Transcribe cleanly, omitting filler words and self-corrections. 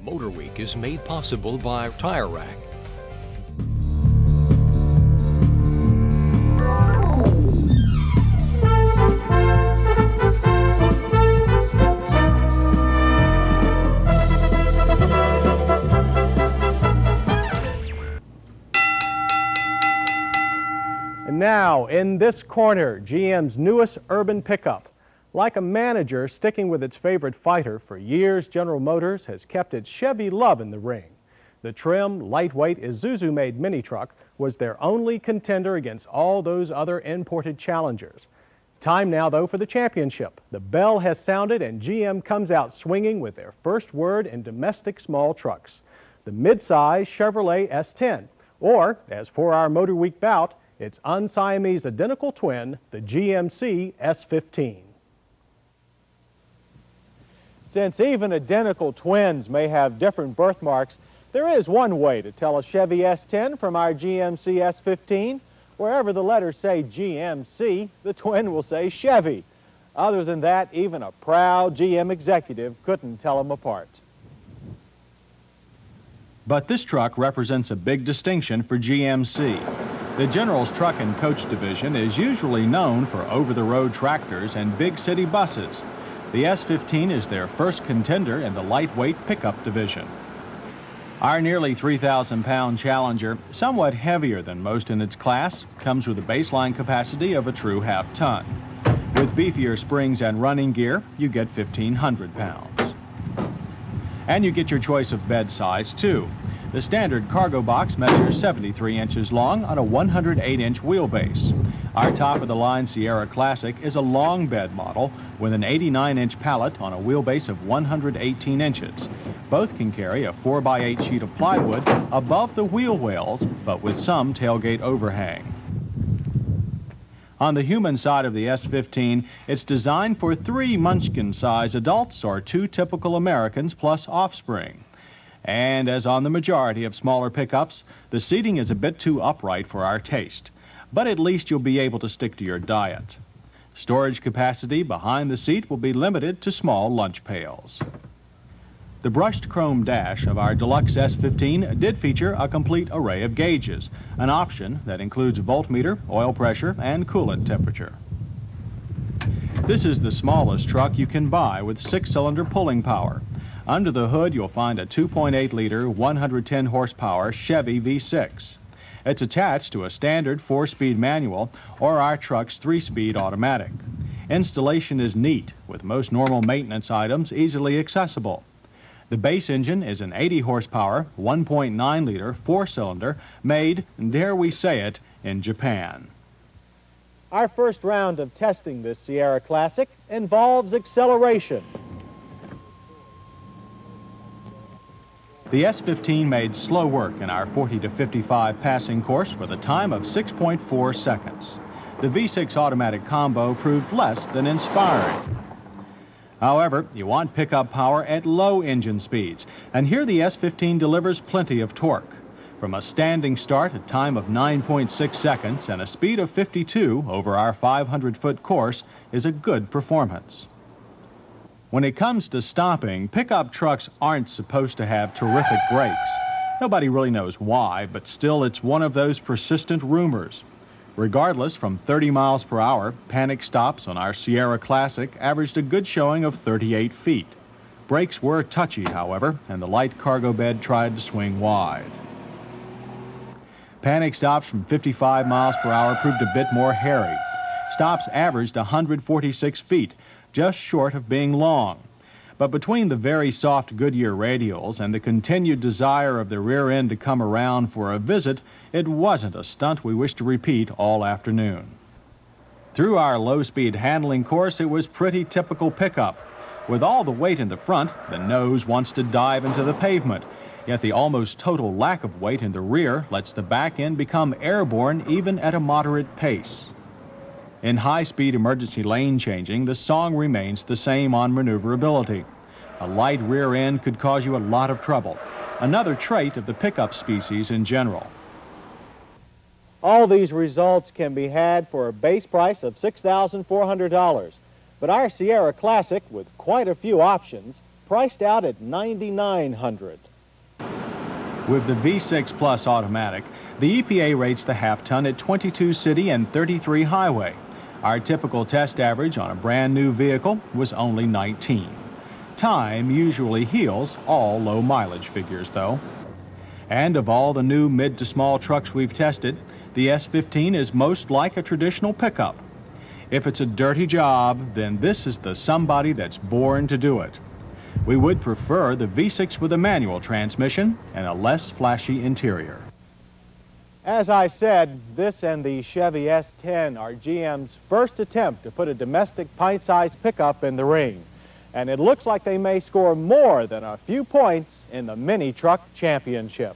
MotorWeek is made possible by Tire Rack. And now, in this corner, GM's newest urban pickup. Like a manager sticking with its favorite fighter for years, General Motors has kept its Chevy love in the ring. The trim, lightweight Isuzu-made mini truck was their only contender against all those other imported challengers. Time now, though, for the championship. The bell has sounded and GM comes out swinging with their first word in domestic small trucks, the mid-size Chevrolet S-10, or, as for our MotorWeek bout, its unsiamese identical twin, the GMC S-15. Since even identical twins may have different birthmarks, there is one way to tell a Chevy S10 from our GMC S15. Wherever the letters say GMC, the twin will say Chevy. Other than that, even a proud GM executive couldn't tell them apart. But this truck represents a big distinction for GMC. The General's Truck and Coach Division is usually known for over-the-road tractors and big city buses. The S-15 is their first contender in the lightweight pickup division. Our nearly 3,000-pound Challenger, somewhat heavier than most in its class, comes with a baseline capacity of a true half-ton. With beefier springs and running gear, you get 1,500 pounds. And you get your choice of bed size, too. The standard cargo box measures 73 inches long on a 108-inch wheelbase. Our top-of-the-line Sierra Classic is a long bed model with an 89-inch pallet on a wheelbase of 118 inches. Both can carry a 4x8 sheet of plywood above the wheel wells, but with some tailgate overhang. On the human side of the S-15, it's designed for 3 Munchkin-size adults or 2 typical Americans plus offspring. And as on the majority of smaller pickups, the seating is a bit too upright for our taste. But at least you'll be able to stick to your diet. Storage capacity behind the seat will be limited to small lunch pails. The brushed chrome dash of our deluxe S-15 did feature a complete array of gauges, an option that includes voltmeter, oil pressure, and coolant temperature. This is the smallest truck you can buy with 6-cylinder pulling power. Under the hood, you'll find a 2.8-liter, 110-horsepower Chevy V6. It's attached to a standard 4-speed manual or our truck's 3-speed automatic. Installation is neat, with most normal maintenance items easily accessible. The base engine is an 80-horsepower, 1.9-liter, 4-cylinder, made, dare we say it, in Japan. Our first round of testing this Sierra Classic involves acceleration. The S-15 made slow work in our 40 to 55 passing course with a time of 6.4 seconds. The V6 automatic combo proved less than inspiring. However, you want pickup power at low engine speeds, and here the S-15 delivers plenty of torque. From a standing start, a time of 9.6 seconds and a speed of 52 over our 500-foot course is a good performance. When it comes to stopping, pickup trucks aren't supposed to have terrific brakes. Nobody really knows why, but still it's one of those persistent rumors. Regardless, from 30 miles per hour, panic stops on our Sierra Classic averaged a good showing of 38 feet. Brakes were touchy, however, and the light cargo bed tried to swing wide. Panic stops from 55 miles per hour proved a bit more hairy. Stops averaged 146 feet, just short of being long. But between the very soft Goodyear radials and the continued desire of the rear end to come around for a visit, it wasn't a stunt we wish to repeat all afternoon. Through our low-speed handling course, it was pretty typical pickup. With all the weight in the front, the nose wants to dive into the pavement, yet the almost total lack of weight in the rear lets the back end become airborne even at a moderate pace. In high-speed emergency lane changing, the song remains the same on maneuverability. A light rear end could cause you a lot of trouble, another trait of the pickup species in general. All these results can be had for a base price of $6,400, but our Sierra Classic, with quite a few options, priced out at $9,900. With the V6 Plus automatic, the EPA rates the half-ton at 22 city and 33 highway. Our typical test average on a brand new vehicle was only 19. Time usually heals all low mileage figures, though. And of all the new mid to small trucks we've tested, the S-15 is most like a traditional pickup. If it's a dirty job, then this is the somebody that's born to do it. We would prefer the V6 with a manual transmission and a less flashy interior. As I said, this and the Chevy S-10 are GM's first attempt to put a domestic pint-sized pickup in the ring. And it looks like they may score more than a few points in the mini truck championship.